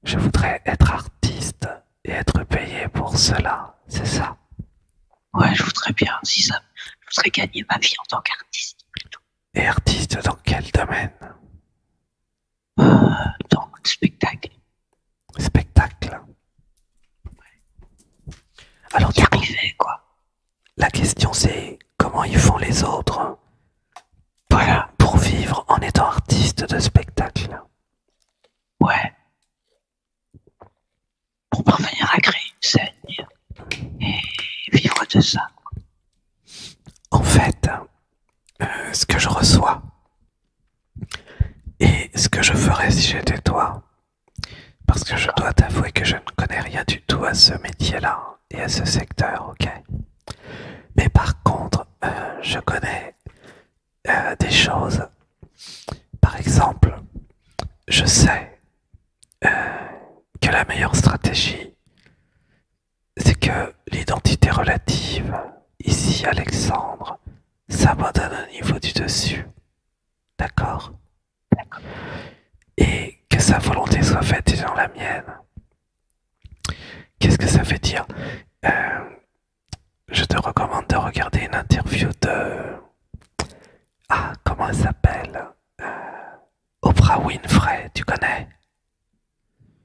Je voudrais être artiste et être payé pour cela, c'est ça. Ouais, je voudrais bien, si ça, je voudrais gagner ma vie en tant qu'artiste, plutôt. Et artiste dans quel domaine? Dans le spectacle. Spectacle. Alors Y du coup, arriver, quoi. la question c'est comment ils font les autres Voilà. pour vivre en étant artiste de spectacle. Ouais. Pour parvenir à créer une scène et vivre de ça. En fait, ce que je reçois et ce que je ferais si j'étais toi, parce que je dois t'avouer que je ne connais rien du tout à ce métier-là et à ce secteur, ok. Mais par contre, je connais des choses. Par exemple, je sais que la meilleure stratégie, c'est que l'identité relative, ici Alexandre, s'abandonne au niveau du dessus. D'accord? Et que sa volonté soit faite et non la mienne. Qu'est-ce que ça veut dire? Je te recommande de regarder une interview de... Ah, comment elle s'appelle? Oprah Winfrey, tu connais?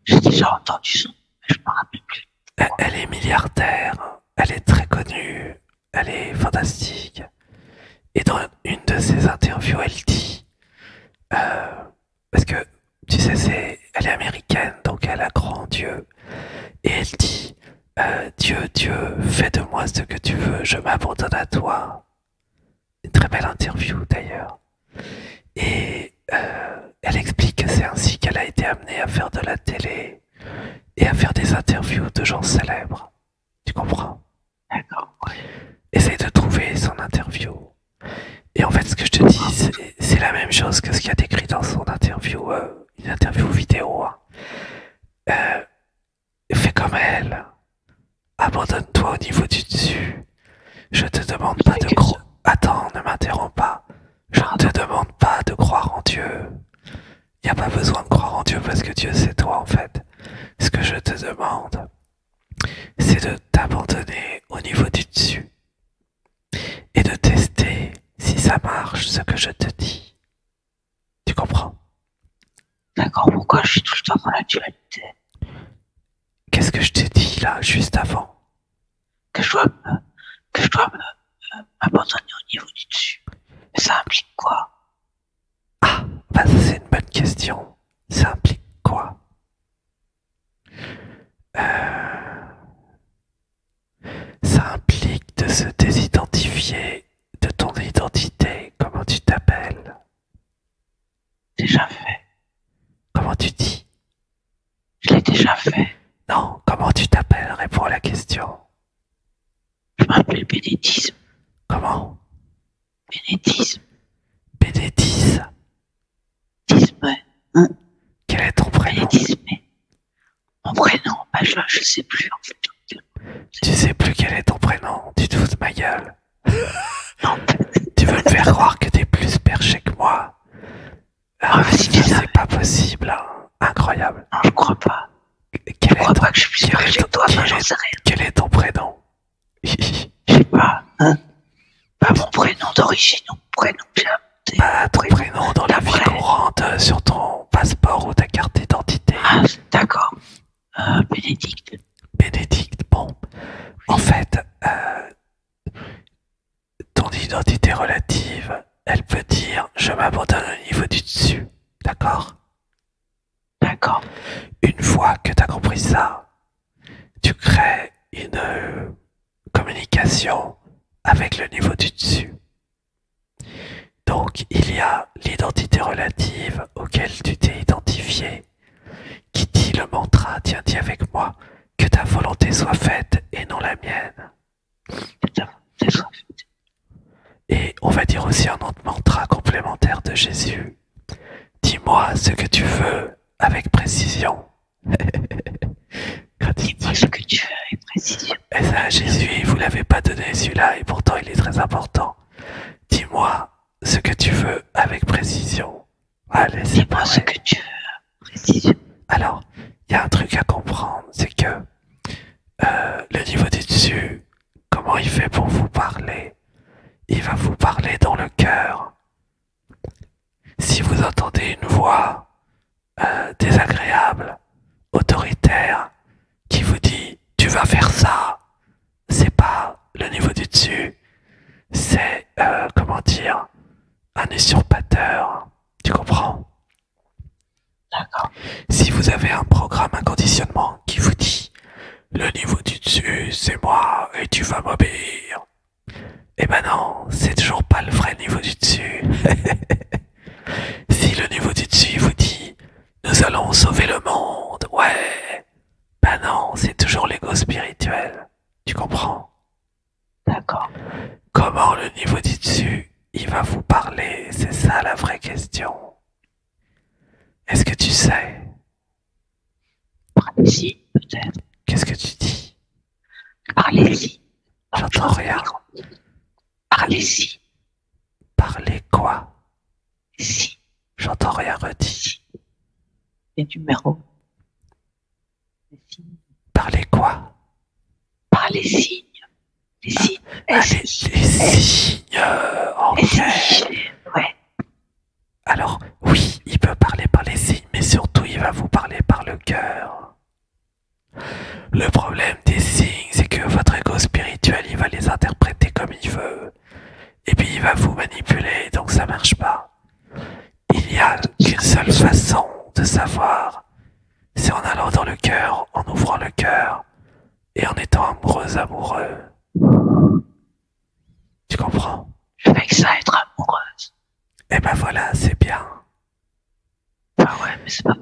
J'ai déjà entendu son, mais je me rappelle plus. Elle est milliardaire, elle est très connue, elle est fantastique. Et dans une de ses interviews, elle dit... parce que, tu sais, elle est américaine, donc elle a cru en Dieu. Et elle dit... Dieu, Dieu, fais de moi ce que tu veux, je m'abandonne à toi. Une très belle interview d'ailleurs. Et elle explique que c'est ainsi qu'elle a été amenée à faire de la télé et à faire des interviews de gens célèbres. Tu comprends? D'accord, ouais. Essaye de trouver son interview. Et en fait, ce que je te dis, c'est la même chose que ce qu'il y a décrit dans son interview, une interview vidéo. Hein. Fais comme elle. Abandonne-toi au niveau du dessus. Je te demande pas de croire. Attends, ne m'interromps pas. Je ne te demande pas de croire en Dieu. Il n'y a pas besoin de croire en Dieu parce que Dieu c'est toi en fait. Ce que je te demande, c'est de t'abandonner au niveau du dessus et de tester si ça marche ce que je te dis. Tu comprends? D'accord, pourquoi je suis tout le temps dans la dualité? Qu'est-ce que je t'ai dit là juste avant? Que je dois m'abandonner au niveau du dessus. Mais ça implique quoi? Ah, bah ça c'est une bonne question. Ça implique quoi? Ça implique de se désidentifier de ton identité. Comment tu t'appelles? Déjà fait. Comment tu dis? Je l'ai déjà fait. Non, comment tu t'appelles? Réponds à la question. Je m'appelle Bénédisme. Comment? Bénédisme. Bénédice. Disme, hein? Quel est ton prénom? Bénédisme. Mon prénom, bah je sais plus en fait. Tu sais plus quel est ton prénom, tu te fous de ma gueule. Non, Tu veux me faire croire que t'es plus perché que moi? Ah, vas-y, dis ça. c'est pas possible, hein. Incroyable. non, je crois pas. Quel Je est crois ton, pas que je suis plus perché que toi, enfin, j'en sais rien. quel est ton prénom? Je sais pas, hein? Pas mon prénom d'origine, mon prénom que j'ai inventé. Pas ton prénom dans la vie Après. courante sur ton passeport ou ta carte d'identité. Ah, d'accord. Bénédicte. Bénédicte, bon. En fait, ton identité relative, elle peut dire je m'abandonne au niveau du dessus. D'accord? D'accord. Une fois que tu as compris ça, tu crées une communication avec le niveau du dessus. Donc, il y a l'identité relative auquel tu t'es identifié, qui dit le mantra, tiens, dis avec moi, que ta volonté soit faite et non la mienne. Et on va dire aussi un autre mantra complémentaire de Jésus. Dis-moi ce que tu veux avec précision. Dis-moi ce que tu veux avec précision. Et ça, Jésus, il vous l'avait pas donné celui-là, et pourtant il est très important. Dis-moi ce que tu veux avec précision. Allez, c'est Dis-moi ce que tu veux avec précision. Alors, il y a un truc à comprendre, c'est que le niveau du dessus, comment il fait pour vous parler? Il va vous parler dans le cœur. Si vous entendez une voix désagréable, autoritaire, qui vous dit tu vas faire ça, c'est pas le niveau du dessus, c'est comment dire, un usurpateur. Tu comprends? D'accord. Si vous avez un programme, un conditionnement qui vous dit le niveau du dessus, c'est moi et tu vas m'obéir. Eh ben non, c'est toujours pas le vrai niveau du dessus. Si le niveau du dessus vous dit nous allons sauver le monde, ouais. Ben non, c'est toujours l'ego spirituel. Tu comprends? D'accord. Comment le niveau du dessus, il va vous parler? C'est ça la vraie question. Est-ce que tu sais? Parlez-y, peut-être. Qu'est-ce que tu dis? Parlez-y. J'entends rien. Parlez-y. Parler quoi? Si. J'entends rien redit. Les numéros. Les signes. Parler quoi? Par les signes. Les signes. Ah, les signes. Les Ok. signes. Ouais. Alors, oui, il peut parler par les signes, mais surtout, il va vous parler par le cœur. Le problème des signes, c'est que votre ego spirituel, il va les interpréter comme il veut. Et puis, il va vous manipuler, donc ça marche pas. Il n'y a qu'une seule façon de savoir. C'est en allant dans le cœur, en ouvrant le cœur, et en étant amoureux. Tu comprends? Je vais que ça être amoureuse. Eh ben voilà, c'est bien. Ah ouais, mais c'est pas.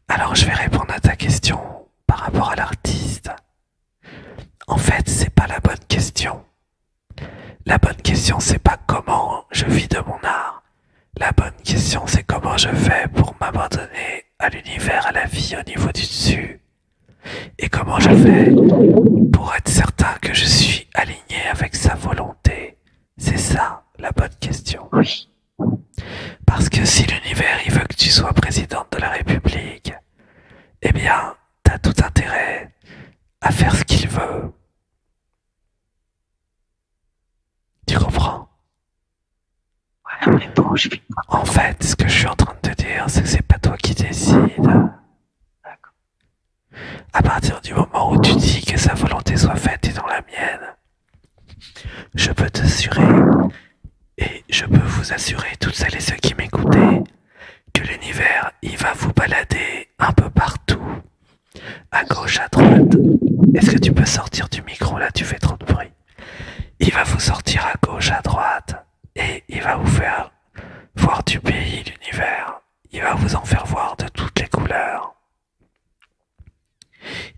Alors je vais répondre à ta question par rapport à l'artiste. En fait, c'est pas la bonne question. La bonne question, c'est pas comment je vis de mon art. La bonne question, c'est comment je fais pour m'abandonner à l'univers, à la vie au niveau du dessus. Et comment je fais pour être certain que je suis aligné avec sa volonté. C'est ça la bonne question. Oui. Parce que si l'univers il veut que tu sois présidente de la République, eh bien, t'as tout intérêt à faire ce qu'il veut. Tu comprends? Ouais, mais bon, je vais pas. En fait, ce que je suis en train de te dire, c'est que c'est pas toi qui décides. D'accord. À partir du moment où tu dis que sa volonté soit faite et dans la mienne, je peux t'assurer, et je peux vous assurer, toutes celles et ceux qui m'écoutaient, que l'univers, il va vous balader un peu partout, à gauche, à droite. Est-ce que tu peux sortir du micro là? Tu fais trop de bruit. Il va vous sortir à gauche, à droite, et il va vous faire voir du pays, l'univers. Il va vous en faire voir de toutes les couleurs.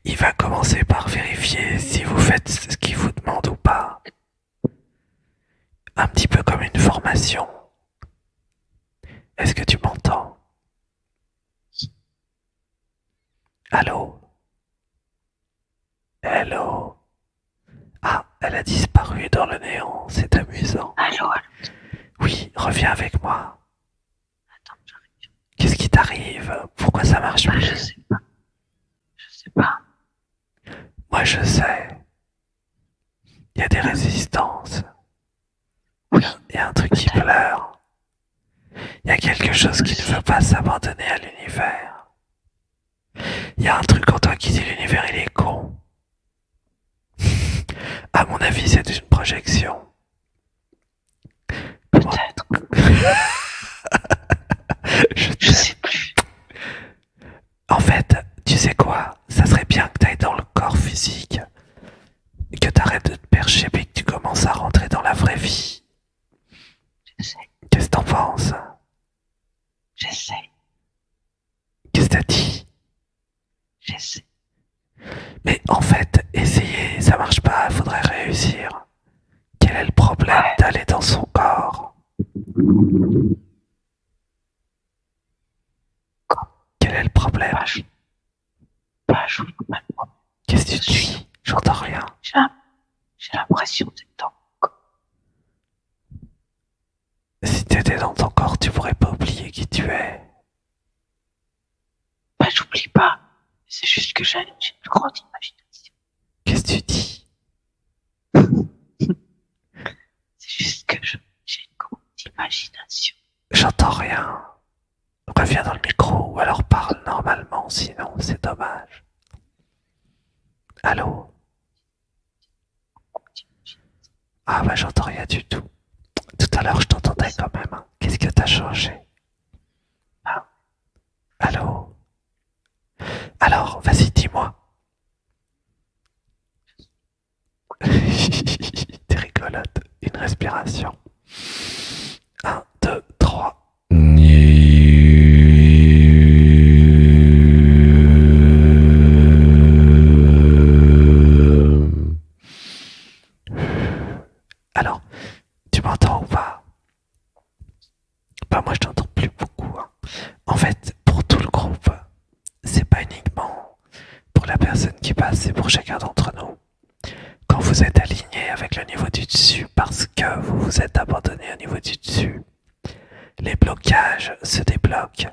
Il va commencer par vérifier si vous faites ce qu'il vous demande ou pas. Un petit peu comme une formation. Est-ce que tu m'entends? Allô? Hello? Ah, elle a disparu dans le néant, c'est amusant. Allô, allô. Oui, reviens avec moi. Attends, j'arrive. Qu'est-ce qui t'arrive? Pourquoi ça marche Ah, plus? je sais pas. Je sais pas. Moi je sais. Il y a des résistances. Oui. Il y a un truc qui pleure. Il y a quelque chose qui ne veut pas s'abandonner à l'univers. Il y a un truc en toi qui dit l'univers il est con. À mon avis, c'est une projection. Comment? Peut-être. Je Je sais plus. En fait, tu sais quoi? Ça serait bien que tu ailles dans le corps physique, que tu arrêtes de te percher et que tu commences à rentrer dans la vraie vie. J'essaie. Qu'est-ce que t'en penses? J'essaie. Qu'est-ce que t'as dit? J'essaie. Mais en fait, essayer, ça marche pas, il faudrait réussir. Quel est le problème Ouais. d'aller dans son corps? Quel est le problème? Pas je mal. Qu'est-ce que tu dis? J'entends rien. J'ai l'impression d'être dans. Si t'étais dans ton corps, tu pourrais pas oublier qui tu es. Bah, j'oublie pas. C'est juste que j'ai une grande imagination. Qu'est-ce que tu dis? C'est juste que j'ai une grande imagination. J'entends rien. Reviens dans le micro ou alors parle normalement, sinon c'est dommage. Allô? Ah bah j'entends rien du tout. Tout à l'heure je t'entendais quand même. Hein. Qu'est-ce que t'as changé? Ah. Allô? Alors, vas-y, dis-moi. T'es rigolote. Une respiration. 1, 2, 3. Alors, tu m'entends ou pas? Bah moi je t'entends plus beaucoup. Hein. En fait, pour tout le groupe, c'est pas uniquement pour la personne qui passe, c'est pour chacun d'entre nous. Quand vous êtes aligné avec le niveau du dessus parce que vous vous êtes abandonné au niveau du dessus, les blocages se débloquent.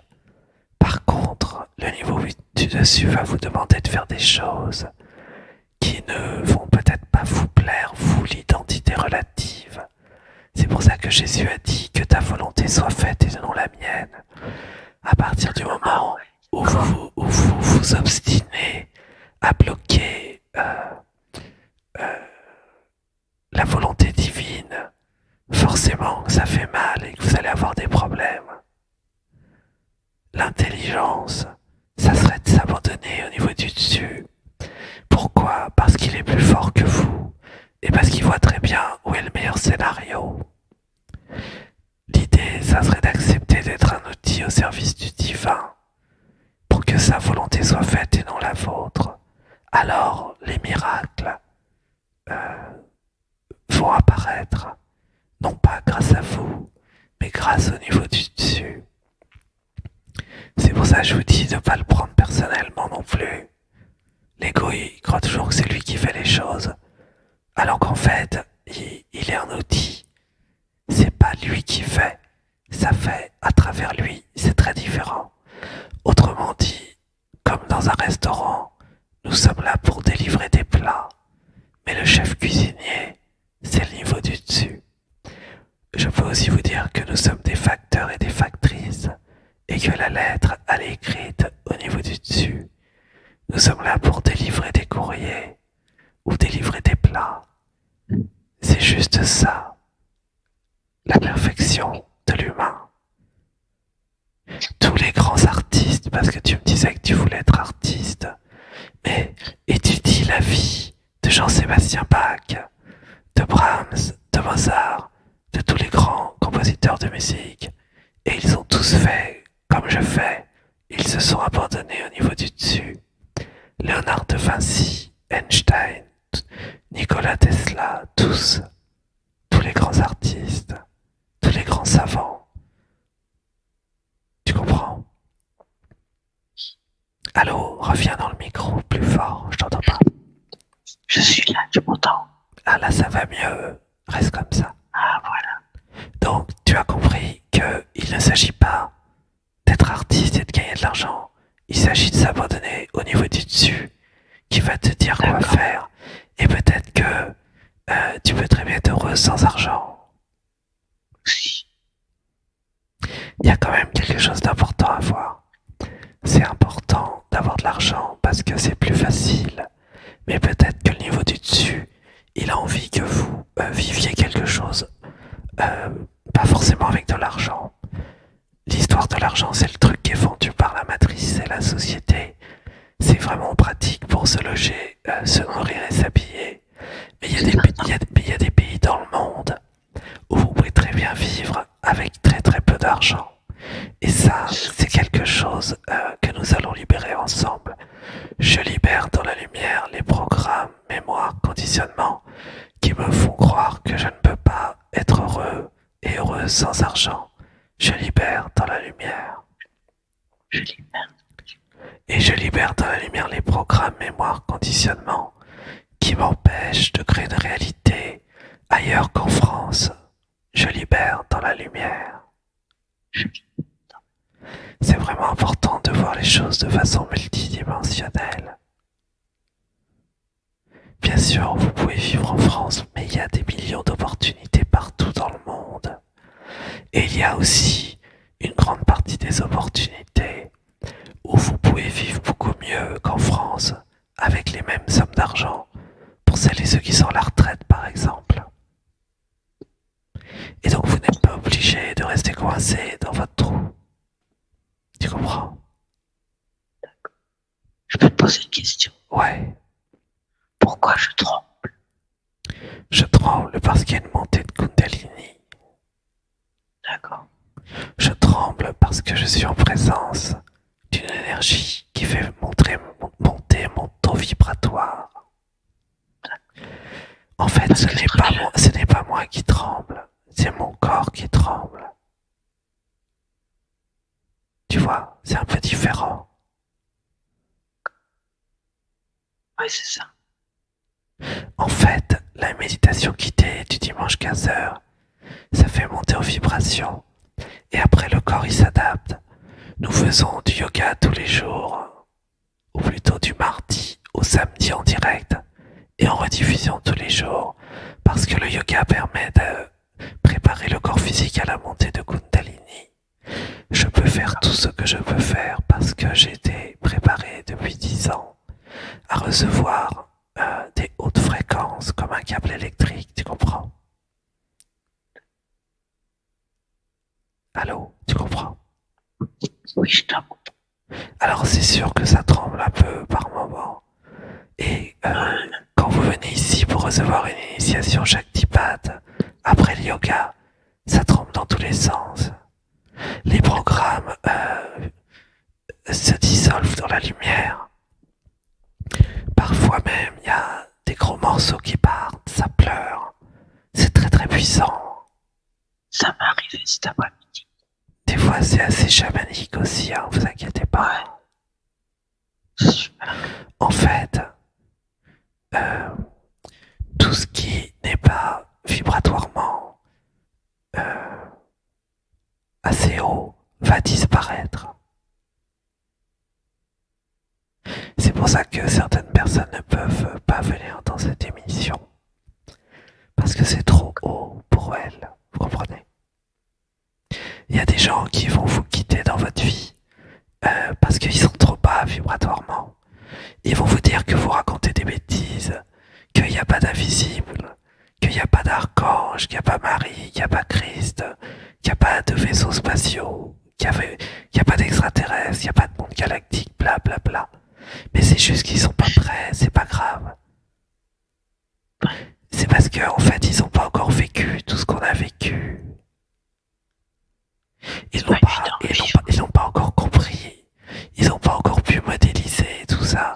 Par contre, le niveau du dessus va vous demander de faire des choses qui ne vont peut-être pas vous plaire, vous l'identité relative. C'est pour ça que Jésus a dit que ta volonté soit faite et non la mienne. À partir du moment où vous obstinez à bloquer la volonté divine, forcément ça fait mal et que vous allez avoir des problèmes. L'intelligence, ça serait de s'abandonner au niveau du dessus. Pourquoi? Parce qu'il est plus fort que vous et parce qu'il voit très bien où est le meilleur scénario. L'idée, ça serait d'accepter d'être un outil au service du divin pour que sa volonté soit faite et non la vôtre. Alors, les miracles vont apparaître, non pas grâce à vous, mais grâce au niveau du dessus. C'est pour ça que je vous dis de ne pas le prendre personnellement non plus. L'ego, il croit toujours que c'est lui qui fait les choses, alors qu'en fait, il est un outil. C'est pas lui qui fait, ça fait à travers lui, c'est très différent. Autrement dit, comme dans un restaurant, nous sommes là pour délivrer des plats, mais le chef cuisinier, c'est le niveau du dessus. Je peux aussi vous dire que nous sommes des facteurs et des factrices, et que la lettre, elle est écrite au niveau du dessus. Nous sommes là pour délivrer des courriers, ou délivrer des plats. C'est juste ça. La perfection de l'humain. Tous les grands artistes, parce que tu me disais que tu voulais être artiste, mais étudie la vie de Jean-Sébastien Bach, de Brahms, de Mozart, de tous les grands compositeurs de musique, et ils ont tous fait comme je fais, ils se sont abandonnés au niveau du dessus. Léonard de Vinci, Einstein, Nikola Tesla, tous les grands artistes, tous les grands savants. Tu comprends? Allô, reviens dans le micro plus fort, je t'entends pas. Je suis là, tu m'entends? Ah là, ça va mieux, reste comme ça. Ah voilà. Donc, tu as compris qu'il ne s'agit pas d'être artiste et de gagner de l'argent. Il s'agit de s'abandonner au niveau du dessus, qui va te dire quoi faire. Et peut-être que tu peux très bien être heureux sans argent. Si. Il y a quand même quelque chose d'important à voir. C'est important d'avoir de l'argent parce que c'est plus facile. Mais peut-être que le niveau du dessus, il a envie que vous viviez quelque chose. Pas forcément avec de l'argent. L'histoire de l'argent, c'est le truc qui est vendu par la matrice et la société. C'est vraiment pratique pour se loger, se nourrir et s'habiller. Mais il y a des pays dans le monde où vous pouvez très bien vivre avec très très peu d'argent. Et ça, c'est quelque chose que nous allons libérer ensemble. Je libère dans la lumière les programmes, mémoire, conditionnement qui me font croire que je ne peux pas être heureux et heureuse sans argent. Je libère dans la lumière. Je libère. Et je libère dans la lumière les programmes, mémoire, conditionnement qui m'empêchent de créer une réalité ailleurs qu'en France. Je libère dans la lumière. C'est vraiment important de voir les choses de façon multidimensionnelle. sûr, vous pouvez vivre en France, mais il y a des millions d'opportunités partout dans le monde. Et il y a aussi une grande partie des opportunités où vous pouvez vivre beaucoup mieux qu'en France, avec les mêmes sommes d'argent, pour celles et ceux qui sont à la retraite par exemple. Et donc vous n'êtes pas obligé de rester coincé dans votre trou. Tu comprends? Je peux te poser une question. Ouais. Pourquoi je tremble? Je tremble parce qu'il y a une montée de Kundalini. D'accord. Je tremble parce que je suis en présence d'une énergie qui fait monter mon taux vibratoire. En fait, ce n'est pas moi qui tremble, c'est mon corps qui tremble. Tu vois, c'est un peu différent. Ouais, c'est ça. En fait, la méditation guidée du dimanche 15h, ça fait monter en vibration. Et après, le corps, il s'adapte. Nous faisons du yoga tous les jours, ou plutôt du mardi au samedi en direct, et en rediffusion tous les jours, parce que le yoga permet de préparer le corps physique à la montée de Kundalini. Je peux faire tout ce que je peux faire parce que j'ai été préparé depuis 10 ans à recevoir des hautes fréquences comme un câble électrique, tu comprends? Allô, tu comprends? Oui, je t'entends. Alors c'est sûr que ça tremble un peu par moment. Et quand vous venez ici pour recevoir une initiation Shaktipat, après le yoga, ça tremble dans tous les sens. Les programmes se dissolvent dans la lumière. Parfois même, il y a des gros morceaux qui partent, ça pleure. C'est très très puissant. Ça m'est arrivé cet après-midi. Des fois, c'est assez chamanique aussi, hein, vous inquiétez pas. C'est super. En fait, tout ce qui n'est pas vibratoirement assez haut va disparaître. C'est pour ça que certaines personnes ne peuvent pas venir dans cette émission. Parce que c'est trop haut pour elles, vous comprenez? Il y a des gens qui vont vous quitter dans votre vie parce qu'ils sont trop bas vibratoirement. Ils vont vous dire que vous racontez des bêtises, qu'il n'y a pas d'invisible, qu'il n'y a pas d'archange, qu'il n'y a pas Marie, qu'il n'y a pas Christ, qu'il n'y a pas de vaisseaux spatiaux, qu'il n'y a pas d'extraterrestres, qu'il n'y a pas de monde galactique, bla bla bla. Mais c'est juste qu'ils sont pas prêts, c'est pas grave. C'est parce qu'en fait, ils n'ont pas encore vécu tout ce qu'on a vécu. Ils n'ont pas encore compris. Ils n'ont pas encore pu modéliser tout ça.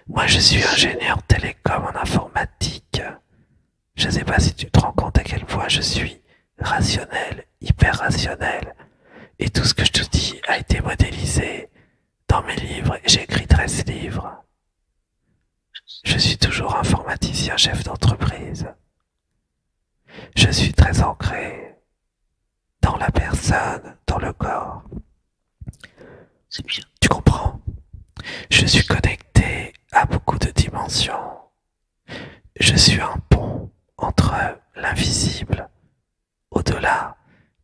Moi, je suis ingénieur télécom en informatique. Je sais pas si tu te rends compte à quel point je suis rationnel, hyper rationnel. Et tout ce que je te dis a été modélisé dans mes livres. Et j'ai écrit 13 livres. Je suis toujours informaticien, chef d'entreprise. Je suis très ancré dans la personne, dans le corps. C'est bien. Tu comprends? Je suis connecté à beaucoup de dimensions. Je suis un pont entre l'invisible, au-delà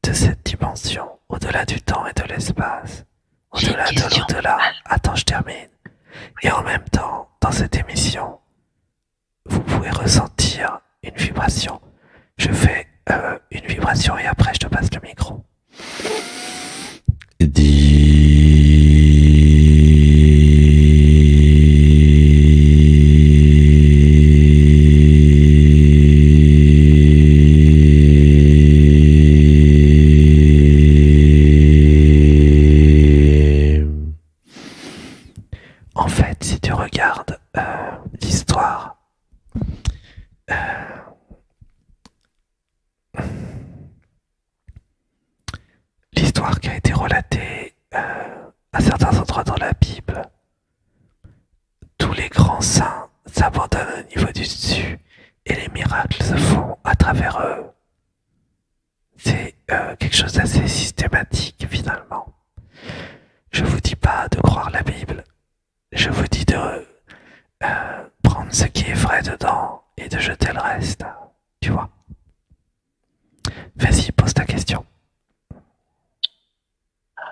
de cette dimension, au-delà du temps et de l'espace, au-delà de l'au-delà. Attends, je termine. Et en même temps, dans cette émission, vous pouvez ressentir une vibration. Je fais une vibration et après je te passe le micro. En fait, si tu regardes l'histoire, l'histoire qui a été relatée à certains endroits dans la Bible, tous les grands saints s'abandonnent au niveau du dessus et les miracles se font à travers eux. C'est quelque chose d'assez systématique finalement. Je vous dis pas de croire la Bible, je vous dis de prendre ce qui est vrai dedans et de jeter le reste, tu vois. Vas-y, pose ta question.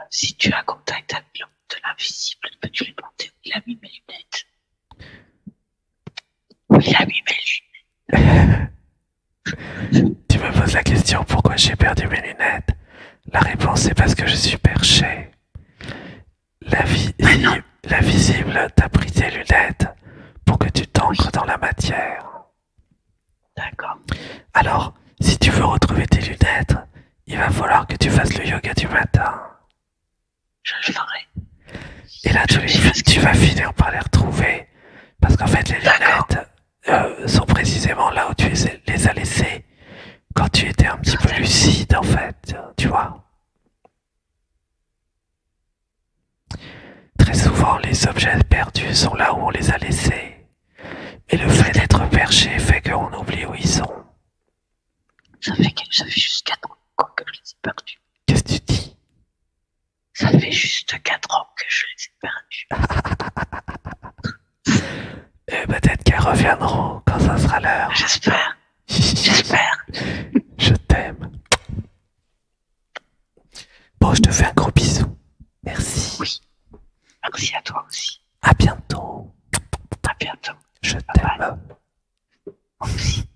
Si tu as contact avec l'homme de l'invisible, peux-tu lui demander où il a mis mes lunettes? Où il a mis mes lunettes? Tu me poses la question pourquoi j'ai perdu mes lunettes. La réponse est parce que je suis perché. La visible t'a pris tes lunettes pour que tu t'ancres dans la matière. D'accord. Alors, si tu veux retrouver tes lunettes, il va falloir que tu fasses le yoga du matin. Je le ferai. Et là, tu vas finir par les retrouver. Parce qu'en fait, les lunettes sont précisément là où tu les as laissées quand tu étais un petit peu lucide, en fait. Tu vois. Très souvent, les objets perdus sont là où on les a laissés. Et le fait d'être perché fait qu'on oublie où ils sont. Ça fait juste 4 ans que je les ai perdus. Qu'est-ce que tu dis? Ça fait juste 4 ans que je les ai perdus. Et peut-être qu'elles reviendront quand ça sera l'heure. J'espère. J'espère. Je t'aime. Bon, je te fais un gros bisou. Merci. Oui. Merci à toi aussi. À bientôt. À bientôt. Je t'aime. Moi aussi.